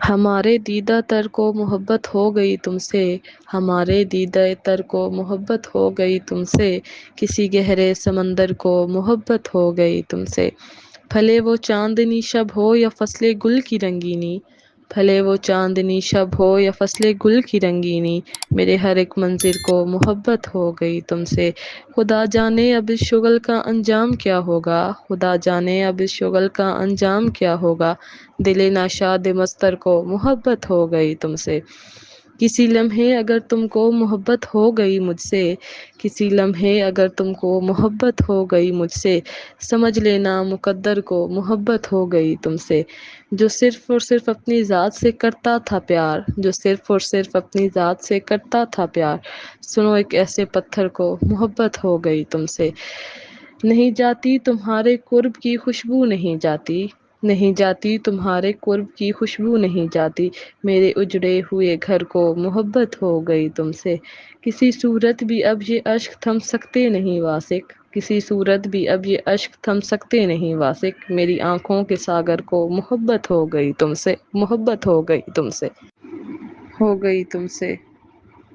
ہمارے دیدہ تر کو محبت ہو گئی تم سے، ہمارے دیدہ تر کو محبت ہو گئی تم سے، کسی گہرے سمندر کو محبت ہو گئی تم سے۔ بھلے وہ چاندنی شب ہو یا فصل گل کی رنگینی، بھلے وہ چاندنی شب ہو یا فصل گل کی رنگینی، میرے ہر ایک منظر کو محبت ہو گئی تم سے۔ خدا جانے اب اس شغل کا انجام کیا ہوگا، خدا جانے اب اس شغل کا انجام کیا ہوگا، دل ناشاد مستر کو محبت ہو گئی تم سے۔ کسی لمحے اگر تم کو محبت ہو گئی مجھ سے، کسی لمحے اگر تم کو محبت ہو گئی مجھ سے، سمجھ لینا مقدر کو محبت ہو گئی تم سے۔ جو صرف اور صرف اپنی ذات سے کرتا تھا پیار، جو صرف اور صرف اپنی ذات سے کرتا تھا پیار، سنو ایک ایسے پتھر کو محبت ہو گئی تم سے۔ نہیں جاتی تمہارے قرب کی خوشبو نہیں جاتی، نہیں جاتی تمہارے قرب کی خوشبو نہیں جاتی، میرے اجڑے ہوئے گھر کو محبت ہو گئی تم سے۔ کسی صورت بھی اب یہ اشک تھم سکتے نہیں واسق، کسی صورت بھی اب یہ اشک تھم سکتے نہیں واسق، میری آنکھوں کے ساگر کو محبت ہو گئی تم سے، محبت ہو گئی تم سے، ہو گئی تم سے۔